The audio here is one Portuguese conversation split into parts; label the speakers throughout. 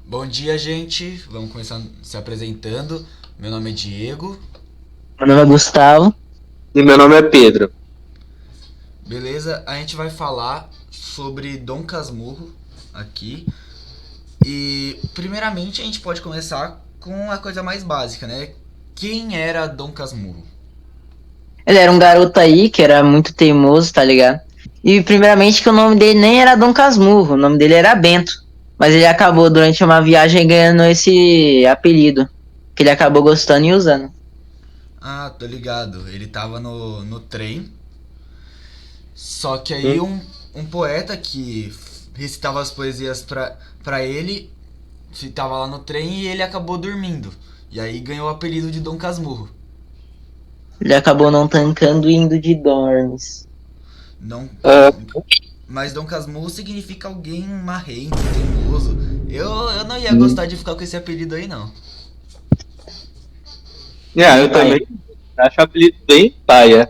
Speaker 1: Bom dia, gente. Vamos começar se apresentando. Meu nome é Diego.
Speaker 2: Meu nome é Gustavo.
Speaker 3: E meu nome é Pedro.
Speaker 1: Beleza? A gente vai falar sobre Dom Casmurro aqui. E, primeiramente, a gente pode começar com a coisa mais básica, né? Quem era Dom Casmurro?
Speaker 2: Ele era um garoto aí que era muito teimoso, tá ligado? E primeiramente que o nome dele nem era Dom Casmurro, o nome dele era Bento. Mas ele acabou durante uma viagem ganhando esse apelido, que ele acabou gostando e usando.
Speaker 1: Ah, tô ligado. Ele tava no trem. Só que aí um poeta que recitava as poesias pra ele tava lá no trem e ele acabou dormindo. E aí ganhou o apelido de Dom Casmurro.
Speaker 2: Ele acabou não tancando e indo de dormes.
Speaker 1: Não,
Speaker 3: Ah,
Speaker 1: mas Dom Casmurro significa alguém marrento, teimoso. Eu não ia gostar de ficar com esse apelido aí, não.
Speaker 3: eu também acho o apelido bem paia.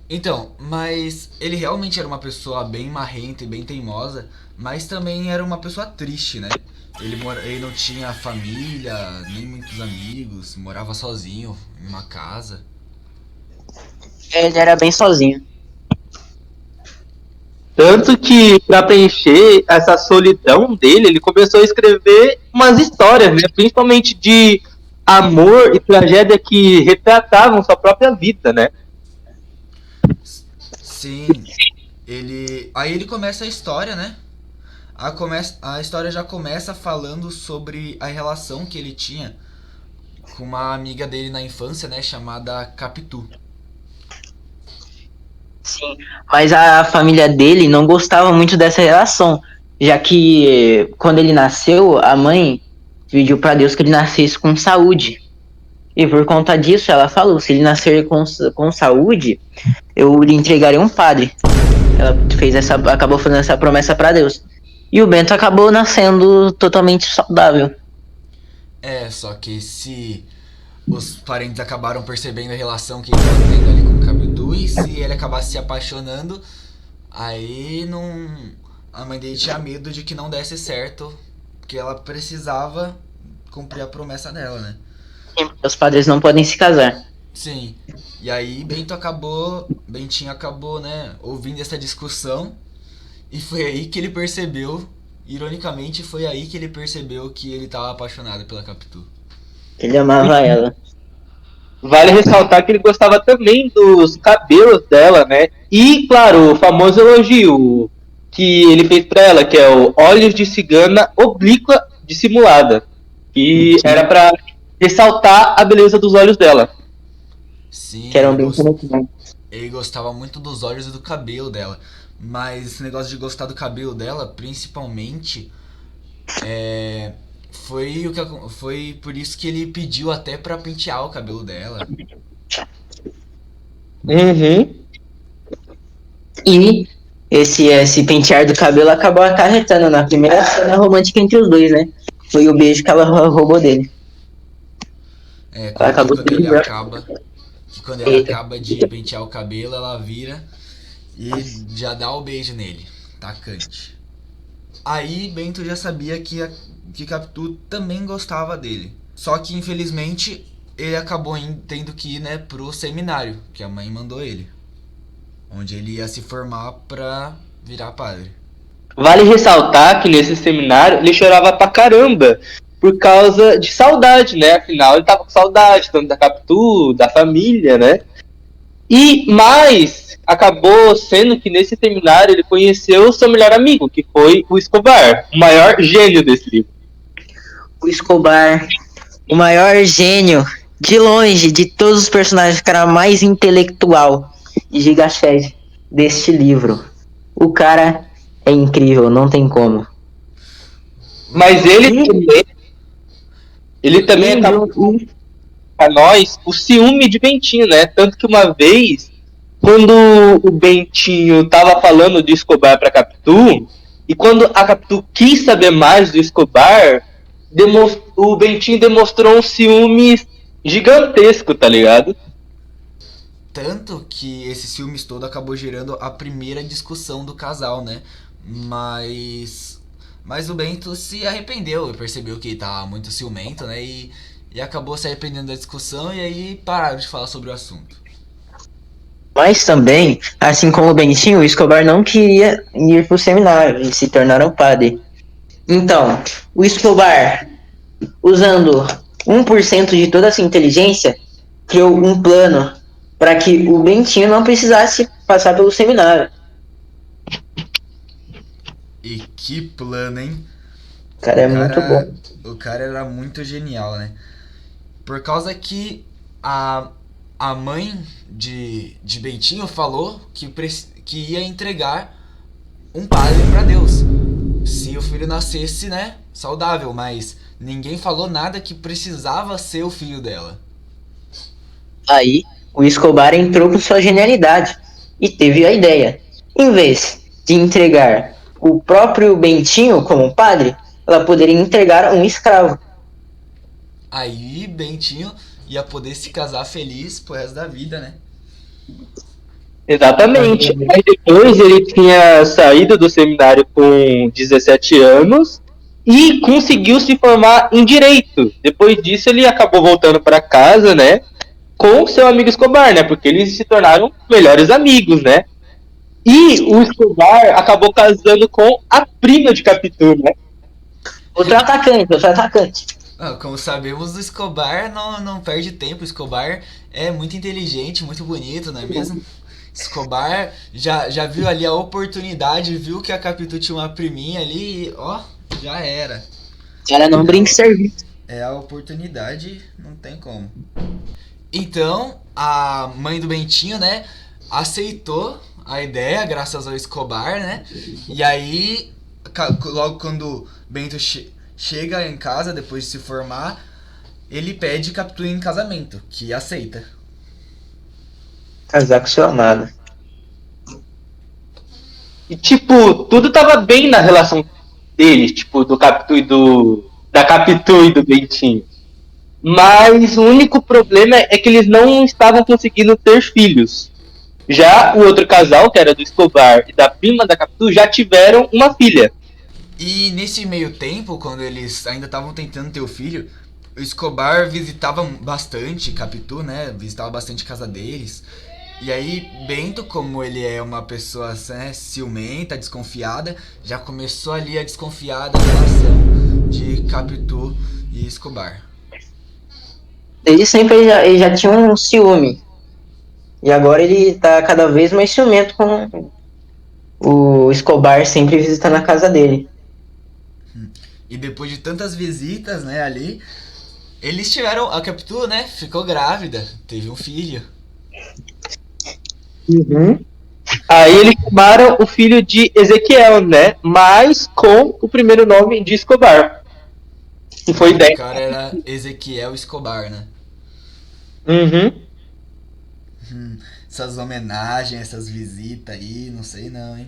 Speaker 1: Então, mas ele realmente era uma pessoa bem marrenta e bem teimosa, mas também era uma pessoa triste, né? Ele não tinha família, nem muitos amigos, morava sozinho em uma casa.
Speaker 2: Ele era bem sozinho.
Speaker 3: Tanto que, para preencher essa solidão dele, ele começou a escrever umas histórias, né? Principalmente de amor e tragédia que retratavam sua própria vida, né?
Speaker 1: Sim, aí ele começa a história, né? A história já começa falando sobre a relação que ele tinha com uma amiga dele na infância, né? Chamada Capitu.
Speaker 2: Sim, mas a família dele não gostava muito dessa relação, já que quando ele nasceu, a mãe pediu para Deus que ele nascesse com saúde. E por conta disso, ela falou: se ele nascer com saúde, eu lhe entregarei um padre. Ela acabou fazendo essa promessa para Deus. E o Bento acabou nascendo totalmente saudável.
Speaker 1: É, só que se os parentes acabaram percebendo a relação que ele estava tendo ali com o Capitu e se ele acabasse se apaixonando, aí não. A mãe dele tinha medo de que não desse certo, porque ela precisava cumprir a promessa dela, né?
Speaker 2: Os padres não podem se casar.
Speaker 1: Sim. E aí Bentinho acabou, né, ouvindo essa discussão e foi aí que ele percebeu, ironicamente, foi aí que ele percebeu que ele estava apaixonado pela Capitu.
Speaker 2: Ele amava ela.
Speaker 3: Vale ressaltar que ele gostava também dos cabelos dela, né? E, claro, o famoso elogio que ele fez pra ela, que é o olhos de cigana oblíqua dissimulada. Que era pra ressaltar a beleza dos olhos dela.
Speaker 1: Sim,
Speaker 2: Que eram bem penetrantes.
Speaker 1: ele gostava muito dos olhos e do cabelo dela. Mas esse negócio de gostar do cabelo dela, principalmente, é, foi por isso que ele pediu até pra pentear o cabelo dela.
Speaker 3: Uhum.
Speaker 2: E esse pentear do cabelo acabou acarretando na primeira cena romântica entre os dois, né? Foi o beijo que ela roubou dele.
Speaker 1: É,
Speaker 2: Ela acabou
Speaker 1: quando
Speaker 2: sendo
Speaker 1: ele
Speaker 2: melhor.
Speaker 1: acaba, que quando ela acaba de pentear o cabelo, ela vira e já dá o beijo nele, tacante. Aí Bento já sabia que Capitu também gostava dele. Só que infelizmente ele acabou tendo que ir, né, pro seminário que a mãe mandou ele, onde ele ia se formar pra virar padre.
Speaker 3: Vale ressaltar que nesse seminário ele chorava pra caramba por causa de saudade, né? Afinal, ele tava com saudade tanto da Capitu, da família, né? E mais, acabou sendo que nesse seminário ele conheceu o seu melhor amigo, que foi o Escobar, o maior gênio desse livro.
Speaker 2: O Escobar, o maior gênio, de longe, de todos os personagens, o cara mais intelectual e gigachete deste livro. O cara é incrível, não tem como.
Speaker 3: Mas ele também acabou para nós o ciúme de Bentinho, né? Tanto que uma vez, quando o Bentinho tava falando de Escobar para Capitu, e quando a Capitu quis saber mais do Escobar, o Bentinho demonstrou um ciúme gigantesco, tá ligado?
Speaker 1: Tanto que esse ciúmes todo acabou gerando a primeira discussão do casal, né? Mas o Bento se arrependeu e percebeu que tava muito ciumento, né? E acabou se arrependendo da discussão e aí pararam de falar sobre o assunto.
Speaker 2: Mas também, assim como o Bentinho, o Escobar não queria ir para o seminário e se tornar um padre. Então, o Escobar, usando 1% de toda a sua inteligência, criou um plano para que o Bentinho não precisasse passar pelo seminário.
Speaker 1: E que plano, hein?
Speaker 2: O cara é muito bom.
Speaker 1: O cara era muito genial, né? Por causa que a mãe de Bentinho falou que ia entregar um padre para Deus se o filho nascesse, né, saudável, mas ninguém falou nada que precisava ser o filho dela.
Speaker 2: Aí, o Escobar entrou com sua genialidade e teve a ideia. Em vez de entregar o próprio Bentinho como padre, ela poderia entregar um escravo.
Speaker 1: Aí Bentinho ia poder se casar feliz pro resto da vida, né?
Speaker 3: Exatamente. Aí depois ele tinha saído do seminário com 17 anos e conseguiu se formar em direito. Depois disso ele acabou voltando para casa, né, com seu amigo Escobar, né, porque eles se tornaram melhores amigos, né. E o Escobar acabou casando com a prima de Capitu, né.
Speaker 2: Outro atacante.
Speaker 1: Como sabemos, o Escobar não perde tempo. O Escobar é muito inteligente, muito bonito, não é mesmo? Escobar já viu ali a oportunidade, viu que a Capitu tinha uma priminha ali e, ó, já era.
Speaker 2: Ela não brinca em serviço.
Speaker 1: É a oportunidade, não tem como. Então, a mãe do Bentinho, né, aceitou a ideia, graças ao Escobar, né? E aí, logo quando Bento chega em casa, depois de se formar, ele pede Capitu em casamento, que aceita.
Speaker 2: Casar com seu amado.
Speaker 3: E, tipo, tudo tava bem na relação deles, tipo, do Capitu e da Capitu e do Bentinho. Mas o único problema é que eles não estavam conseguindo ter filhos. Já o outro casal, que era do Escobar e da prima da Capitu, já tiveram uma filha.
Speaker 1: E nesse meio tempo, quando eles ainda estavam tentando ter o filho, o Escobar visitava bastante Capitu, né? Visitava bastante a casa deles. E aí, Bento, como ele é uma pessoa, né, ciumenta, desconfiada, já começou ali a desconfiar da relação de Capitu e Escobar.
Speaker 2: Desde sempre ele já tinha um ciúme. E agora ele tá cada vez mais ciumento com o Escobar sempre visitando a casa dele.
Speaker 1: E depois de tantas visitas, né, ali, eles tiveram, a Capitu, né, ficou grávida, teve um filho.
Speaker 2: Uhum.
Speaker 3: Aí eles chamaram o filho de Ezequiel, né? Mas com o primeiro nome de Escobar. Que foi
Speaker 1: O
Speaker 3: 10.
Speaker 1: cara era Ezequiel Escobar, né?
Speaker 3: Uhum.
Speaker 1: Essas homenagens, essas visitas aí, não sei não, hein?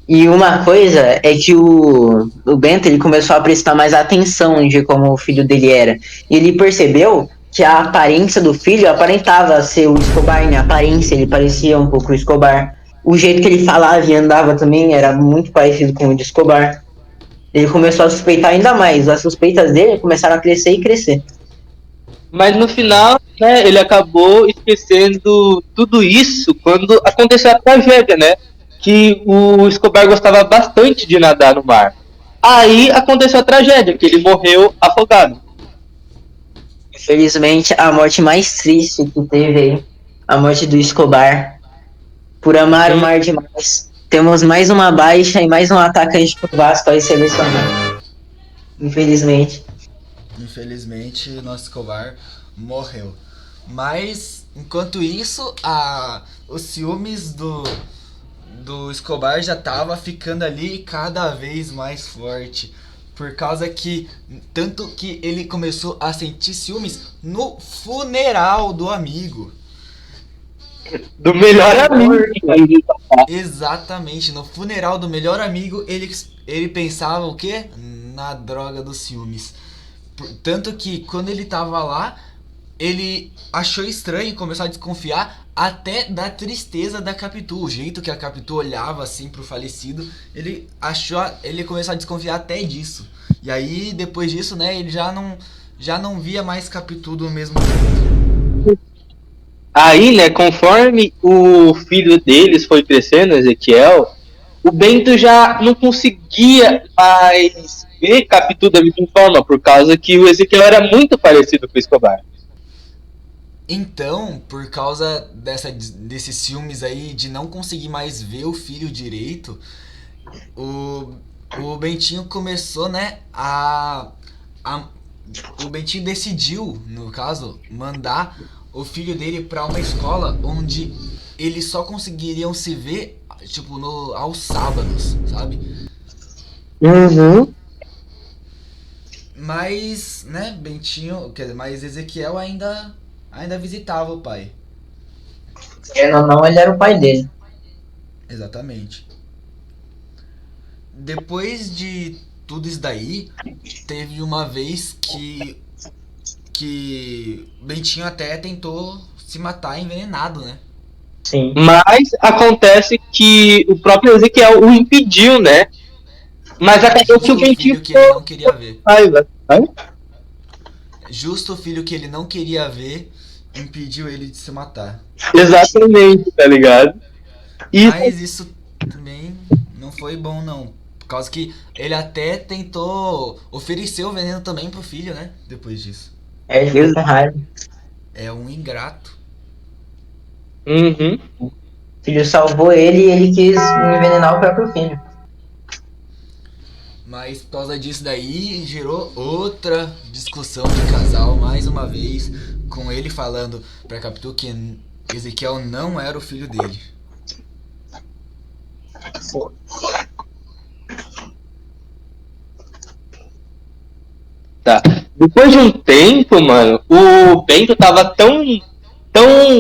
Speaker 2: E uma coisa é que o Bento ele começou a prestar mais atenção de como o filho dele era. E ele percebeu que a aparência do filho aparentava ser o Escobar, né? A aparência, ele parecia um pouco o Escobar. O jeito que ele falava e andava também era muito parecido com o de Escobar. Ele começou a suspeitar ainda mais. As suspeitas dele começaram a crescer e crescer.
Speaker 3: Mas no final, né, ele acabou esquecendo tudo isso quando aconteceu a tragédia, né? Que o Escobar gostava bastante de nadar no mar. Aí aconteceu a tragédia, que ele morreu afogado.
Speaker 2: Infelizmente, a morte mais triste que teve aí, a morte do Escobar, por amar o mar demais. Temos mais uma baixa e mais um atacante pro Vasco aí selecionado. Infelizmente.
Speaker 1: Infelizmente, o nosso Escobar morreu. Mas, enquanto isso, os ciúmes do Escobar já tava ficando ali cada vez mais forte. Por causa que, tanto que ele começou a sentir ciúmes no funeral do amigo.
Speaker 3: Do melhor amigo.
Speaker 1: Exatamente, no funeral do melhor amigo, ele pensava o quê? Na droga dos ciúmes. Tanto que quando ele tava lá, ele achou estranho e começou a desconfiar até da tristeza da Capitu, o jeito que a Capitu olhava assim pro falecido, ele começou a desconfiar até disso. E aí, depois disso, né, ele já não via mais Capitu do mesmo jeito.
Speaker 3: Aí, né, conforme o filho deles foi crescendo, Ezequiel, o Bento já não conseguia mais ver Capitu da mesma forma, por causa que o Ezequiel era muito parecido com o Escobar.
Speaker 1: Então, por causa desses filmes aí de não conseguir mais ver o filho direito, o Bentinho começou, né, o Bentinho decidiu, no caso, mandar o filho dele pra uma escola onde eles só conseguiriam se ver, tipo, aos sábados, sabe?
Speaker 2: Uhum.
Speaker 1: Mas, né, mas Ezequiel ainda visitava o pai.
Speaker 2: Não, ele era o pai dele.
Speaker 1: Exatamente. Depois de tudo isso daí, teve uma vez que Bentinho até tentou se matar envenenado, né?
Speaker 2: Sim.
Speaker 3: Mas acontece que o próprio Ezequiel o impediu, né? Mas acabou que o Bentinho
Speaker 1: filho que ele não queria ver. Justo o filho que ele não queria ver impediu ele de se matar.
Speaker 3: Exatamente, tá ligado?
Speaker 1: Mas isso também não foi bom, não. Por causa que ele até tentou oferecer o veneno também pro filho, né? Depois disso.
Speaker 2: Ele ficou com raiva.
Speaker 1: É um ingrato.
Speaker 3: Uhum.
Speaker 2: O filho salvou ele e ele quis envenenar o próprio filho.
Speaker 1: Mas por causa disso daí gerou outra discussão de casal, mais uma vez, com ele falando pra Capitu que Ezequiel não era o filho dele.
Speaker 3: Tá. Depois de um tempo, mano, o Bento tava tão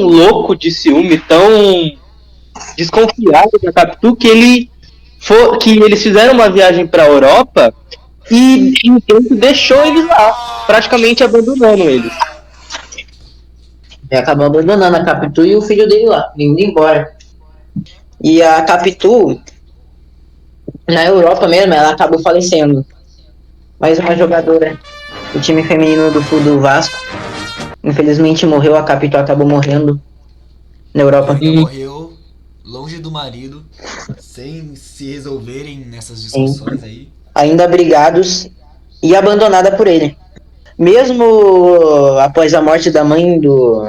Speaker 3: louco de ciúme, tão desconfiado da Capitu, que eles fizeram uma viagem pra Europa e o Bento deixou eles lá, praticamente abandonando eles.
Speaker 2: Ele acabou abandonando a Capitu e o filho dele lá, indo embora. E a Capitu, na Europa mesmo, ela acabou falecendo. Mais uma jogadora do time feminino do Vasco. Infelizmente morreu, a Capitu acabou morrendo na Europa.
Speaker 1: Ele morreu longe do marido, sem se resolverem nessas discussões aí.
Speaker 2: Ainda brigados e abandonada por ele. Mesmo após a morte da mãe do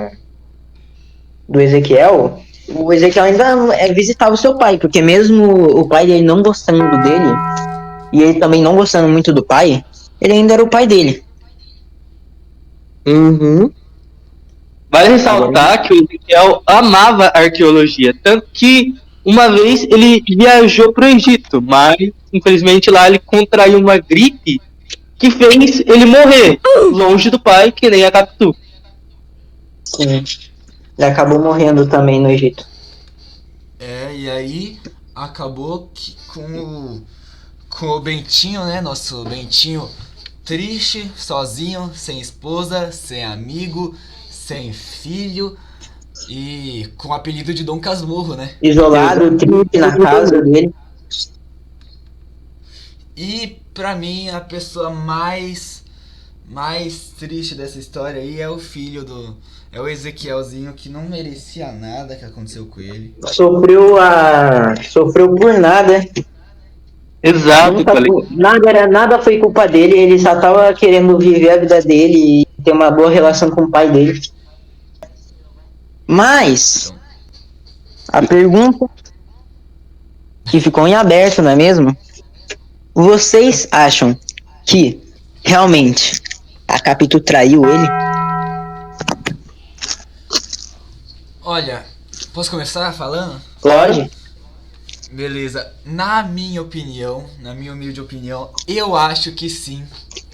Speaker 2: Ezequiel, o Ezequiel ainda visitava o seu pai, porque mesmo o pai dele não gostando dele, e ele também não gostando muito do pai, ele ainda era o pai dele.
Speaker 3: Uhum. Vale ressaltar que o Ezequiel amava arqueologia, tanto que uma vez ele viajou para o Egito, mas infelizmente lá ele contraiu uma gripe que fez ele morrer, longe do pai, que nem a Capitu.
Speaker 2: Sim. Ele acabou morrendo também no Egito.
Speaker 1: E aí acabou que com o Bentinho, né? Nosso Bentinho triste, sozinho, sem esposa, sem amigo, sem filho e com o apelido de Dom Casmurro, né?
Speaker 2: Isolado, triste na casa dele.
Speaker 1: E pra mim a pessoa mais triste dessa história aí é o filho é o Ezequielzinho, que não merecia nada que aconteceu com ele.
Speaker 2: Sofreu por nada.
Speaker 3: Exato,
Speaker 2: nada foi culpa dele, ele só tava querendo viver a vida dele e ter uma boa relação com o pai dele. Mas a pergunta que ficou em aberto, não é mesmo? Vocês acham que realmente a Capitu traiu ele?
Speaker 1: Olha, posso começar falando?
Speaker 2: Pode.
Speaker 1: Beleza, na minha humilde opinião, eu acho que sim.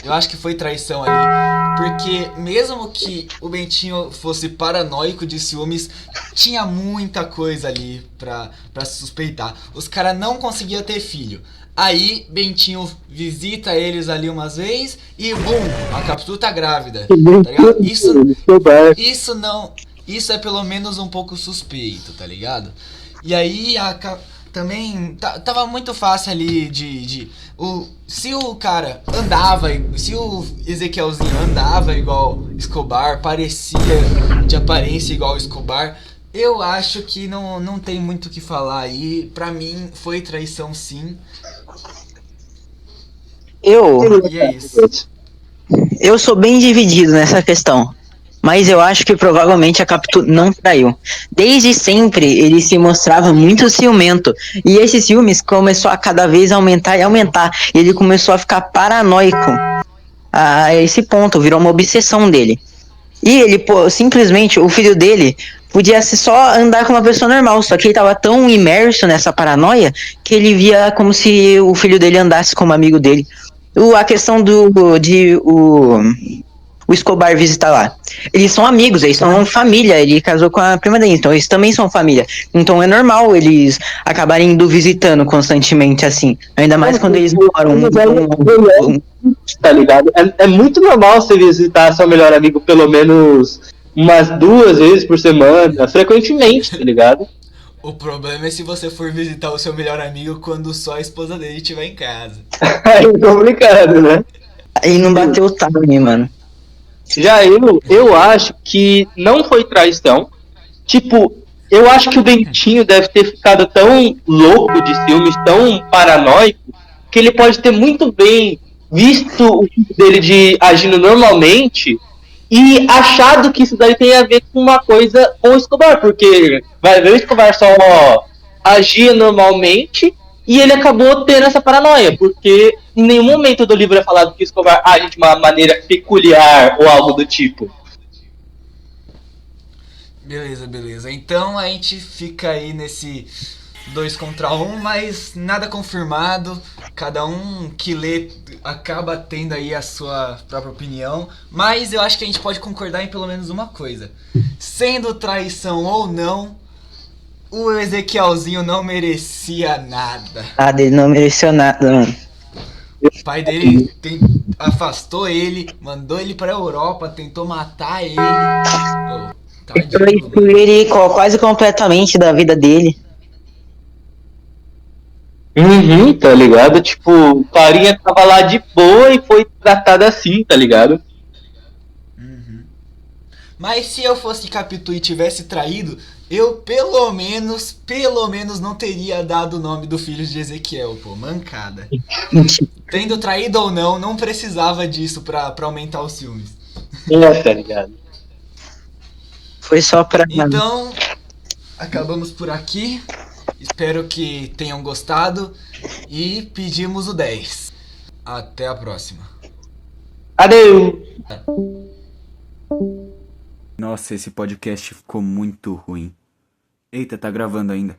Speaker 1: Eu acho que foi traição ali. Porque mesmo que o Bentinho fosse paranoico de ciúmes, tinha muita coisa ali pra suspeitar. Os caras não conseguiam ter filho. Aí Bentinho visita eles ali umas vezes e bum, a Capitu tá grávida. Tá ligado? Isso é pelo menos um pouco suspeito, tá ligado? E aí também tava muito fácil ali se o cara andava, se o Ezequielzinho andava igual Escobar, parecia de aparência igual Escobar, eu acho que não tem muito o que falar aí. Pra mim foi traição sim. E é isso.
Speaker 2: Eu sou bem dividido nessa questão, mas eu acho que provavelmente a Capitu não traiu. Desde sempre ele se mostrava muito ciumento, e esses ciúmes começou a cada vez aumentar e aumentar, e ele começou a ficar paranoico a esse ponto, virou uma obsessão dele. E ele, pô, simplesmente, o filho dele podia só andar com uma pessoa normal, só que ele tava tão imerso nessa paranoia que ele via como se o filho dele andasse como amigo dele. A questão o Escobar visitar lá. Eles são amigos, eles são família, ele casou com a prima dele, então eles também são família. Então é normal eles acabarem indo visitando constantemente assim. Ainda mais quando eles moram
Speaker 3: tá ligado? É muito normal você visitar seu melhor amigo pelo menos umas 2 vezes por semana, frequentemente, tá ligado?
Speaker 1: O problema é se você for visitar o seu melhor amigo quando só a esposa dele estiver em casa.
Speaker 3: É complicado, né?
Speaker 2: Aí não bateu o time, mano.
Speaker 3: Já eu acho que não foi traição. Tipo, eu acho que o Bentinho deve ter ficado tão louco de ciúmes, tão paranoico, que ele pode ter muito bem visto o filho dele agindo normalmente e achado que isso daí tem a ver com uma coisa com o Escobar, porque vai ver o Escobar só agia normalmente e ele acabou tendo essa paranoia, porque em nenhum momento do livro é falado que o Escobar age de uma maneira peculiar ou algo do tipo.
Speaker 1: Beleza. Então a gente fica aí nesse 2 contra 1, mas nada confirmado. Cada um que lê acaba tendo aí a sua própria opinião. Mas eu acho que a gente pode concordar em pelo menos uma coisa. Sendo traição ou não, o Ezequielzinho não merecia nada.
Speaker 2: Ele não mereceu nada, mano.
Speaker 1: O pai dele afastou ele, mandou ele pra Europa, tentou matar ele.
Speaker 2: Excluiu ele quase completamente da vida dele.
Speaker 3: Tá ligado? Tipo, o carinha tava lá de boa e foi tratado assim, tá ligado?
Speaker 1: Mas se eu fosse Capitu e tivesse traído, eu pelo menos não teria dado o nome do filho de Ezequiel, pô, mancada. Tendo traído ou não precisava disso pra aumentar os ciúmes.
Speaker 3: Tá ligado?
Speaker 2: Foi só pra...
Speaker 1: Então, acabamos por aqui. Espero que tenham gostado e pedimos o 10. Até a próxima.
Speaker 3: Adeus!
Speaker 4: Nossa, esse podcast ficou muito ruim. Eita, tá gravando ainda.